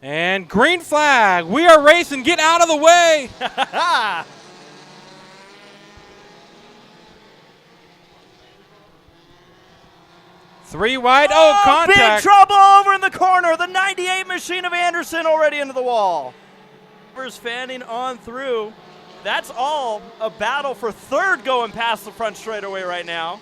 And green flag. We are racing. Get out of the way. 3 wide. Oh, contact. Big trouble over in the corner. The 98 machine of Anderson already into the wall. Fanning on through. That's all a battle for third going past the front straightaway right now.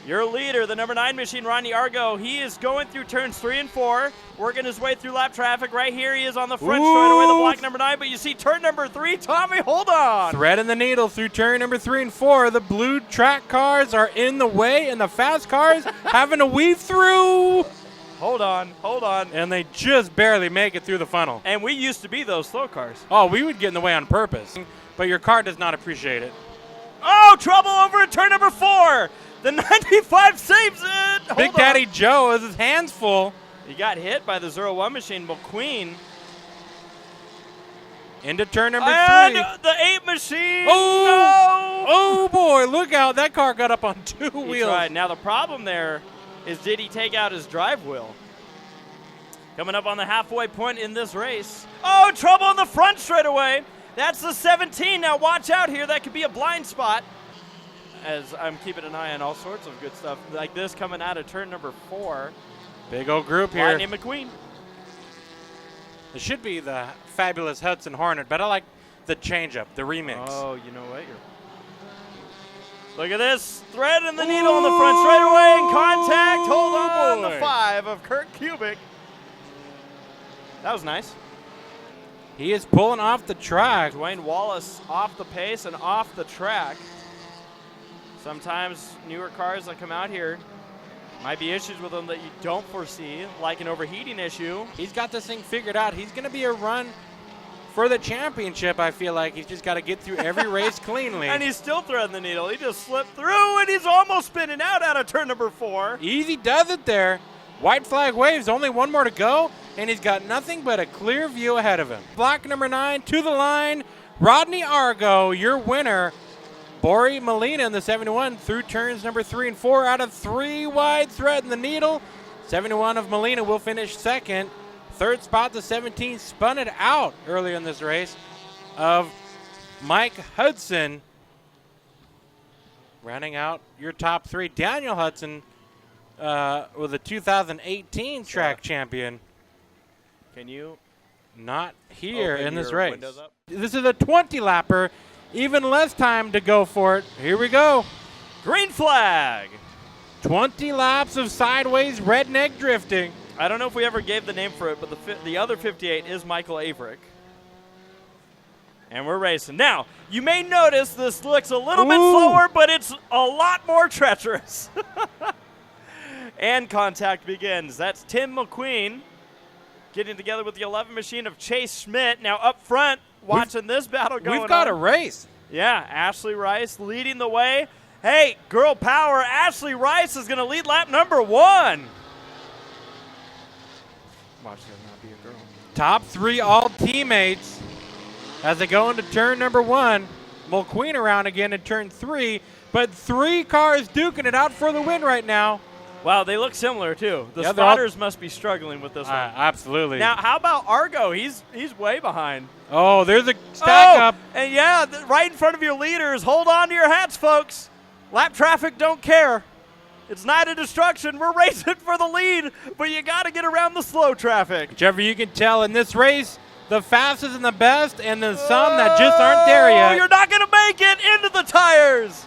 Your leader, the number 9 machine, Rodney Argo, he is going through turns 3 and 4, working his way through lap traffic. Right here he is on the front straightaway, the block number 9, but you see turn number 3, Tommy, hold on. Threading the needle through turn number 3 and 4. The blue track cars are in the way, and the fast cars having to weave through. Hold on. And they just barely make it through the funnel. And we used to be those slow cars. Oh, we would get in the way on purpose, but your car does not appreciate it. Oh, trouble over at turn number 4. The 95 saves it. Big Daddy Joe has his hands full. He got hit by the 01 machine, McQueen. Into turn number 3. And the 8 machine. Oh, no. Oh boy, look out. That car got up on 2 wheels. Tried. Now the problem there is, did he take out his drive wheel? Coming up on the halfway point in this race. Oh, trouble in the front straightaway. That's the 17. Now watch out here. That could be a blind spot. As I'm keeping an eye on all sorts of good stuff like this coming out of turn number 4. Big old group here. Lightning McQueen. It should be the fabulous Hudson Hornet, but I like the change-up, the remix. Oh, you know what? Look at this. Thread in the needle on the front straightaway and contact. Hold on. Boy. The 5 of Kurt Kubik. That was nice. He is pulling off the track. Dwayne Wallace off the pace and off the track. Sometimes newer cars that come out here might be issues with them that you don't foresee, like an overheating issue. He's got this thing figured out. He's going to be a run for the championship, I feel like. He's just got to get through every race cleanly. And he's still threading the needle. He just slipped through, and he's almost spinning out of turn number 4. Easy does it there. White flag waves, only 1 more to go, and he's got nothing but a clear view ahead of him. Block number 9 to the line. Rodney Argo, your winner. Bori Molina in the 71 through turns number 3 and 4 out of 3 wide, threading the needle. 71 of Molina will finish second. Third spot, the 17 spun it out earlier in this race of Mike Hudson. Rounding out your top 3, Daniel Hudson with a 2018 track champion. Can you not here open in this your race? windows up? This is a 20-lapper. Even less time to go for it. Here we go. Green flag. 20 laps of sideways redneck drifting. I don't know if we ever gave the name for it, but the other 58 is Michael Averick. And we're racing. Now, you may notice this looks a little bit slower, but it's a lot more treacherous. And contact begins. That's Tim McQueen getting together with the 11 machine of Chase Schmidt. Now up front, watching this battle going on. We've got a race. Yeah, Ashley Rice leading the way. Hey, girl power, Ashley Rice is going to lead lap number 1. Watch her not be a girl. Top 3 all teammates as they go into turn number 1. McQueen around again in turn 3, but 3 cars duking it out for the win right now. Wow, they look similar too. The Yeah, spotters must be struggling with this one. Absolutely. Now, how about Argo? He's way behind. Oh, there's a stack up. And yeah, right in front of your leaders. Hold on to your hats, folks. Lap traffic don't care. It's Night of Destruction. We're racing for the lead, but you got to get around the slow traffic. Whichever you can tell in this race, the fastest and the best, and then some that just aren't there yet. You're not going to make it into the tires.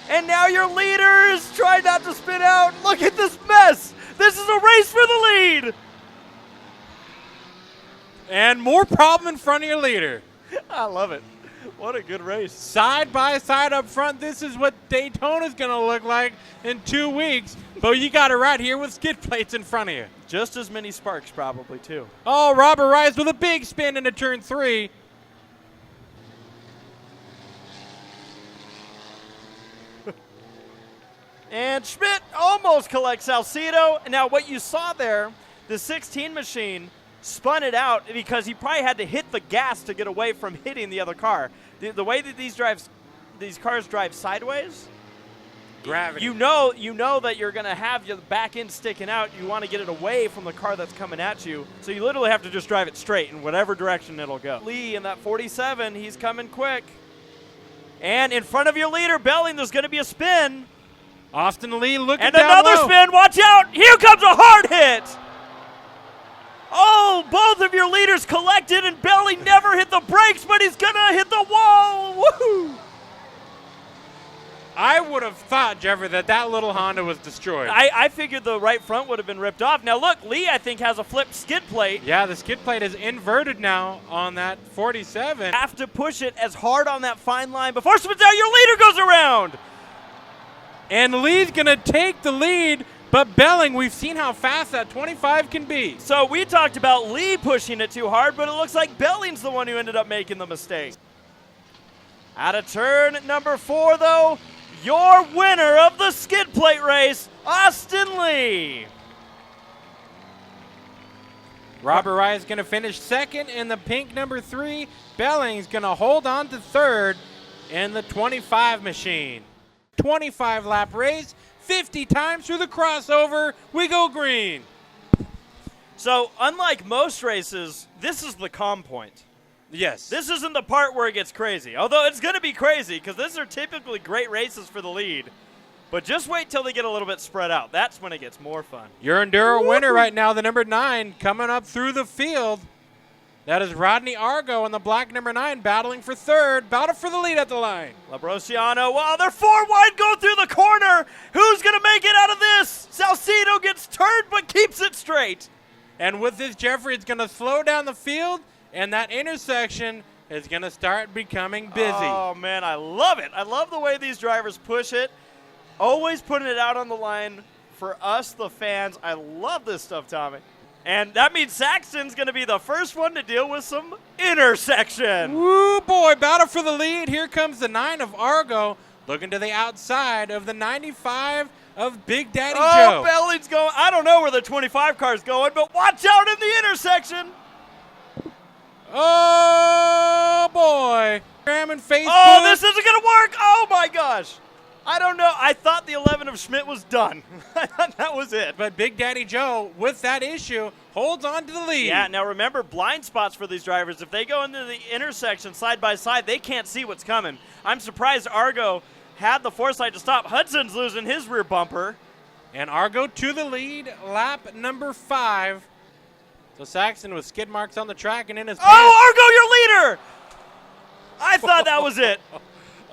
And now your leaders try not to spin out. Look at this mess. This is a race for the lead. And more problem in front of your leader. I love it. What a good race. Side by side up front, this is what Daytona's going to look like in 2 weeks. But you got it right here with skid plates in front of you. Just as many sparks probably, too. Oh, Robert Rice with a big spin into turn 3. And Schmidt almost collects Salcedo. And now what you saw there, the 16 machine spun it out because he probably had to hit the gas to get away from hitting the other car. The way that these cars drive sideways Gravity. You know that you're going to have your back end sticking out. You want to get it away from the car that's coming at you. So you literally have to just drive it straight in whatever direction it'll go. Lee in that 47, he's coming quick. And in front of your leader, Belling, there's going to be a spin. Austin Lee looking and down another low. Spin. Watch out. Here comes a hard hit. Oh, both of your leaders collected, and Belling never hit the brakes, but he's going to hit the wall. Woohoo! I would have thought, Jeffrey, that little Honda was destroyed. I figured the right front would have been ripped off. Now, look, Lee, I think, has a flipped skid plate. Yeah, the skid plate is inverted now on that 47. Have to push it as hard on that fine line before it spins out. Your leader goes around. And Lee's going to take the lead, but Belling, we've seen how fast that 25 can be. So we talked about Lee pushing it too hard, but it looks like Belling's the one who ended up making the mistake. Out of turn number 4, though, your winner of the skid plate race, Austin Lee. Robert Wright is going to finish second in the pink number 3. Belling's going to hold on to third in the 25 machine. 25-lap race, 50 times through the crossover. We go green. So unlike most races, this is the calm point. Yes. This isn't the part where it gets crazy, although it's going to be crazy because these are typically great races for the lead. But just wait till they get a little bit spread out. That's when it gets more fun. Your Enduro winner right now, the number 9, coming up through the field. That is Rodney Argo on the black number 9, battling for third, battle for the lead at the line. Labrosiano, wow, they're 4 wide going through the corner. Who's going to make it out of this? Salcido gets turned but keeps it straight. And with this, Jeffrey, it's going to slow down the field, and that intersection is going to start becoming busy. Oh, man, I love it. I love the way these drivers push it. Always putting it out on the line for us, the fans. I love this stuff, Tommy. And that means Saxton's going to be the first one to deal with some intersection. Woo, boy, battle for the lead. Here comes the 9 of Argo, looking to the outside of the 95 of Big Daddy Joe. Oh, Belling's going. I don't know where the 25 car's going, but watch out in the intersection. Oh, boy. Ram and face Oh, push. this isn't going to work. Oh, my gosh. I don't know. I thought the 11 of Schmidt was done. I thought that was it. But Big Daddy Joe, with that issue, holds on to the lead. Yeah, now remember, blind spots for these drivers. If they go into the intersection side by side, they can't see what's coming. I'm surprised Argo had the foresight to stop. Hudson's losing his rear bumper. And Argo to the lead, lap number 5. So Saxton with skid marks on the track and in his pants. Oh, Argo, your leader! I thought that was it.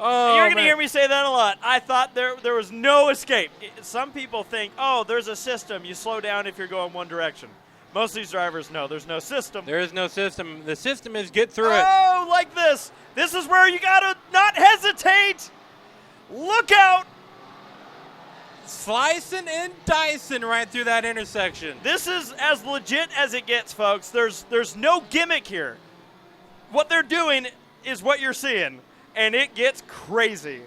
Oh, You're going to man. hear me say that a lot. I thought there was no escape. Some people think, oh, there's a system. You slow down if you're going one direction. Most of these drivers know there's no system. There is no system. The system is get through it. Oh, like this. This is where you got to not hesitate. Look out. Slicing and dicing right through that intersection. This is as legit as it gets, folks. There's no gimmick here. What they're doing is what you're seeing, and it gets crazy.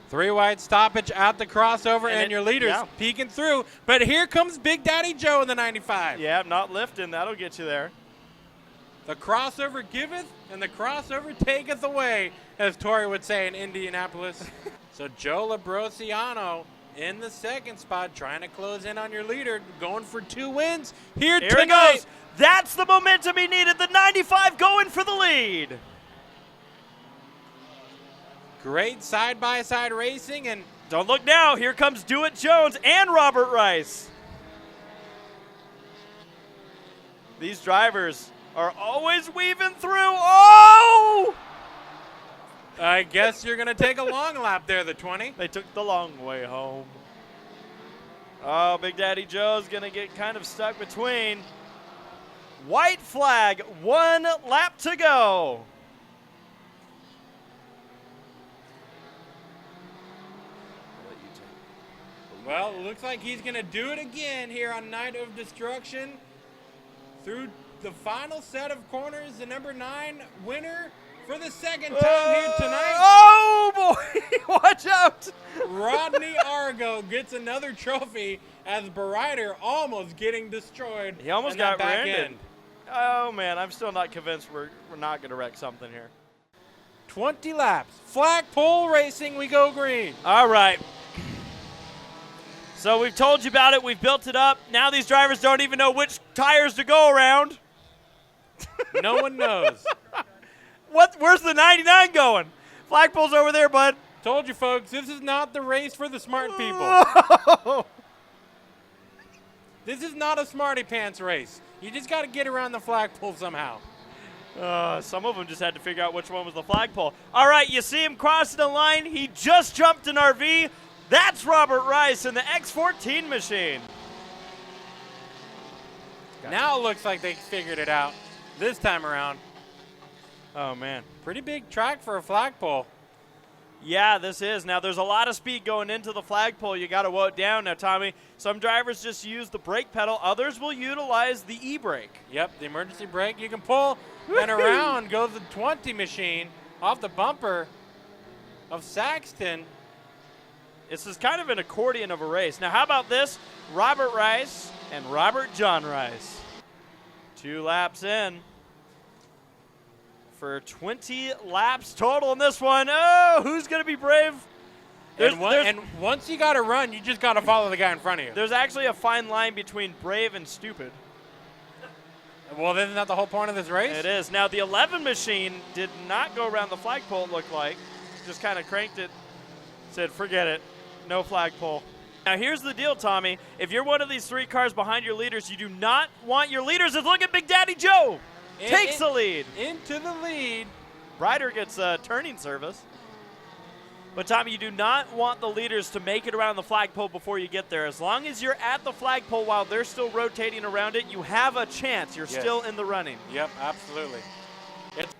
3 wide stoppage at the crossover, and your leader's peeking through. But here comes Big Daddy Joe in the 95. Yeah, not lifting. That'll get you there. The crossover giveth, and the crossover taketh away, as Tori would say in Indianapolis. So Joe Labrosiano in the second spot, trying to close in on your leader, going for 2 wins here Here tonight. it goes. That's the momentum he needed. The 95 going for the lead. Great side-by-side racing, and Don't look now. Here comes Do-It Jones and Robert Rice. These drivers are always weaving through. Oh! I guess you're going to take a long lap there, the 20. They took the long way home. Oh, Big Daddy Joe's going to get kind of stuck between. White flag, 1 lap to go. Well, it looks like he's going to do it again here on Night of Destruction. Through the final set of corners, the number 9 winner for the second time here tonight. Oh, boy. Watch out. Rodney Argo gets another trophy as Berider almost getting destroyed. He almost in that got back rear-ended. end. Oh, man, I'm still not convinced we're not going to wreck something here. 20 laps. Flagpole racing, we go green. All right. So we've told you about it. We've built it up. Now these drivers don't even know which tires to go around. No one knows. Where's the 99 going? Flagpole's over there, bud. Told you, folks, this is not the race for the smart people. This is not a smarty pants race. You just got to get around the flagpole somehow. Some of them just had to figure out which one was the flagpole. All right, you see him crossing the line. He just jumped an RV. That's Robert Rice in the X14 machine. Now it looks like they figured it out this time around. Oh, man. Pretty big track for a flagpole. Yeah, this is. Now, there's a lot of speed going into the flagpole. You got to woe it down. Now, Tommy, some drivers just use the brake pedal. Others will utilize the e-brake. Yep, the emergency brake. You can pull, and around goes the 20 machine off the bumper of Saxton. This is kind of an accordion of a race. Now, how about this? Robert Rice and Robert John Rice. 2 laps in for 20 laps total in this one. Oh, who's going to be brave? And once you got to run, you just got to follow the guy in front of you. There's actually a fine line between brave and stupid. Well, isn't that the whole point of this race? It is. Now, the 11 machine did not go around the flagpole, it looked like. Just kind of cranked it, said, forget it. No flagpole. Now, here's the deal, Tommy. If you're one of these 3 cars behind your leaders, you do not want your leaders to look at Big Daddy Joe. Takes the lead. Into the lead. Ryder gets turning service. But, Tommy, you do not want the leaders to make it around the flagpole before you get there. As long as you're at the flagpole while they're still rotating around it, you have a chance. You're still in the running. Yep, absolutely. It's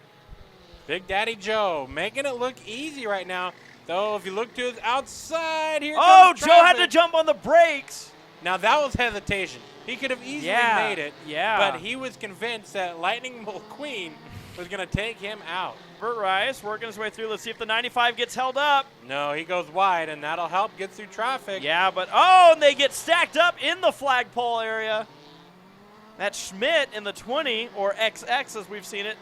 Big Daddy Joe making it look easy right now. Though, if you look to his outside, here comes Joe had to jump on the brakes. Now, that was hesitation. He could have easily made it, but he was convinced that Lightning McQueen was going to take him out. Bert Rice working his way through. Let's see if the 95 gets held up. No, he goes wide, and that'll help get through traffic. Yeah, but, and they get stacked up in the flagpole area. That's Schmidt in the 20, or XX as we've seen it.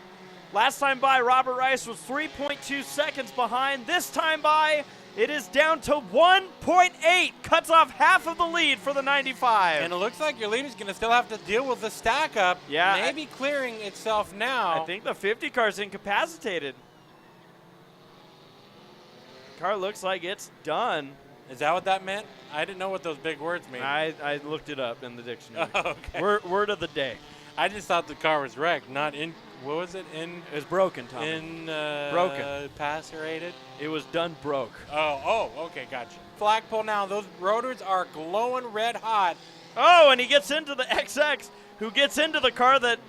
Last time by, Robert Rice was 3.2 seconds behind. This time by, it is down to 1.8. Cuts off half of the lead for the 95. And it looks like your leader's going to still have to deal with the stack up. Yeah. Maybe clearing itself now. I think the 50 car's incapacitated. Car looks like it's done. Is that what that meant? I didn't know what those big words mean. I looked it up in the dictionary. Oh, okay. Word of the day. I just thought the car was wrecked, not in. What was it? It was broken, Tommy. Broken. Pacerated. It was done broke. Oh, okay, gotcha. Flagpole now. Those rotors are glowing red hot. Oh, and he gets into the XX, who gets into the car that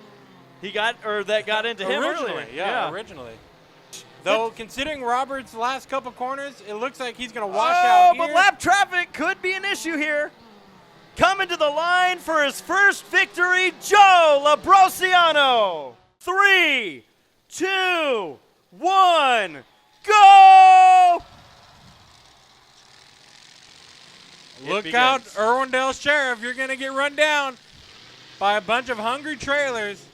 he got, or that got into him originally. earlier. Originally. Though, considering Robert's last couple corners, it looks like he's going to wash out here. But lap traffic could be an issue here. Coming to the line for his first victory, Joe Labrosiano. 3, 2, 1, go! Look out, Irwindale Sheriff. You're going to get run down by a bunch of hungry trailers.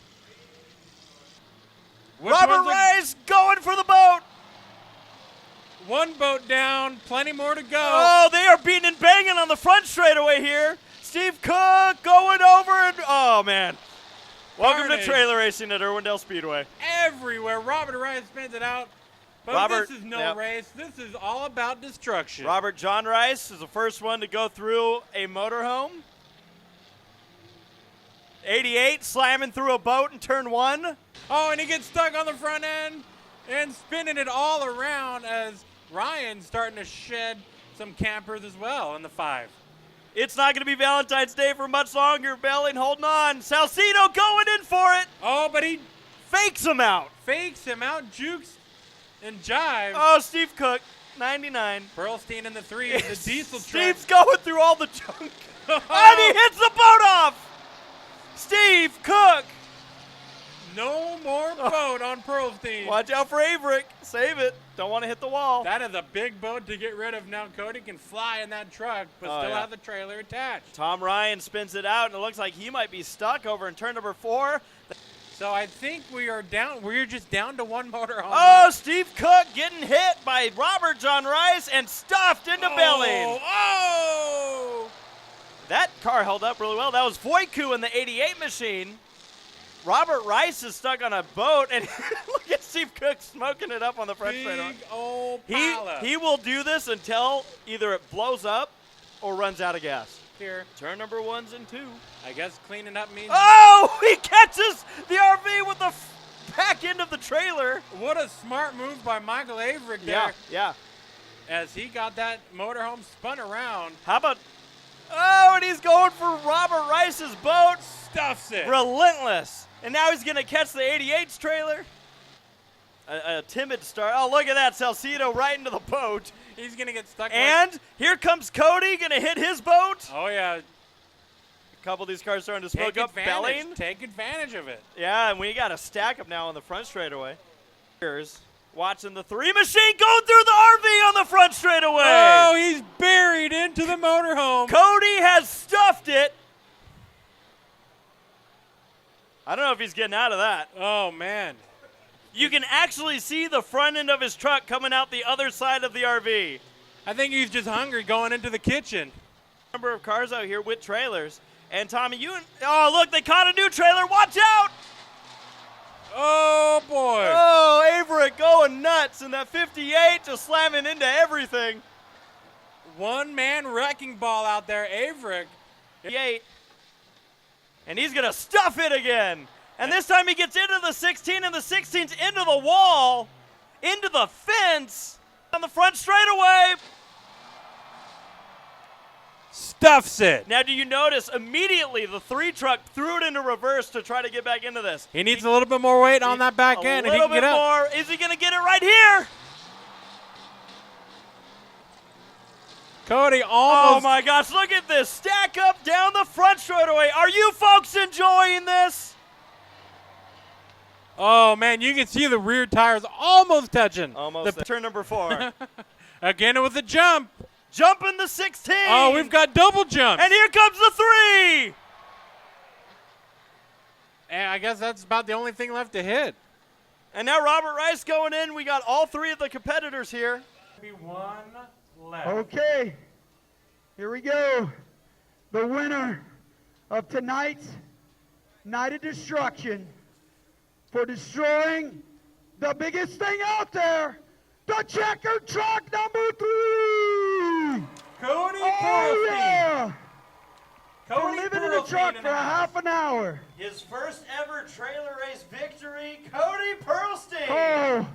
Robert Rice going for the boat. One boat down, plenty more to go. Oh, they are beating and banging on the front straightaway here. Steve Cook going over and, oh, man. Welcome to trailer racing at Irwindale Speedway. Everywhere. Robert Rice spins it out. But this is no race. This is all about destruction. Robert John Rice is the first one to go through a motorhome. 88 slamming through a boat in turn 1. Oh, and he gets stuck on the front end and spinning it all around as Ryan's starting to shed some campers as well in the 5. It's not going to be Valentine's Day for much longer. Belling holding on. Salcido going in for it. Oh, but he fakes him out. Jukes and jives. Oh, Steve Cook, 99. Pearlstein in the 3 of the diesel truck. Steve's going through all the junk. And he hits the boat off. Steve Cook. No more boat on Pearlstein. Watch out for Averick. Save it. Don't want to hit the wall. That is a big boat to get rid of now. Cody can fly in that truck, but still have the trailer attached. Tom Ryan spins it out, and it looks like he might be stuck over in turn number 4. So I think we are down. We're just down to one motor home. Oh, Steve Cook getting hit by Robert John Rice and stuffed into belly. Oh! That car held up really well. That was Voiku in the 88 machine. Robert Rice is stuck on a boat, and look at Steve Cook smoking it up on the front straightaway. Big old pilot. He will do this until either it blows up or runs out of gas. Here. Turn number 1s and 2. I guess cleaning up means. Oh, he catches the RV with the back end of the trailer. What a smart move by Michael Averick there. Yeah. As he got that motorhome spun around. How about, oh, and he's going for Robert Rice's boat. Stuffs it. Relentless. And now he's going to catch the 88's trailer. A timid start. Oh, look at that. Salcido right into the boat. He's going to get stuck. And here comes Cody, going to hit his boat. Oh, yeah. A couple of these cars starting to smoke up, belling. Take advantage of it. Yeah, and we got a stack up now on the front straightaway. Here's watching the 3 machine going through the RV on the front straightaway. Oh, he's buried into the motorhome. Cody has stuffed it. I don't know if he's getting out of that. Oh, man. You can actually see the front end of his truck coming out the other side of the RV. I think he's just hungry going into the kitchen. Number of cars out here with trailers. And Tommy, oh, look, they caught a new trailer. Watch out. Oh, boy. Oh, Averick going nuts. And that 58 just slamming into everything. One-man wrecking ball out there, Averick. 58. And he's going to stuff it again. And this time he gets into the 16, and the 16's into the wall, into the fence, on the front straightaway. Stuffs it. Now, do you notice immediately the 3 truck threw it into reverse to try to get back into this? He needs a little bit more weight on that back end, and he can get up. A little bit more. Is he going to get it right here? Cody almost. Oh, my gosh. Look at this. Stack up down the front straightaway. Are you folks enjoying this? Oh, man, you can see the rear tires almost touching. Almost. Turn number 4. Again with a jump. Jumping the 16. Oh, we've got double jumps. And here comes the 3. And I guess that's about the only thing left to hit. And now Robert Rice going in. We got all 3 of the competitors here. Be one left. Okay, here we go. The winner of tonight's Night of Destruction for destroying the biggest thing out there, the checkered truck number 3. Cody Oh, yeah. Cody For living in the truck for a half an hour. His first ever trailer race victory, Cody Pearlstein. Oh,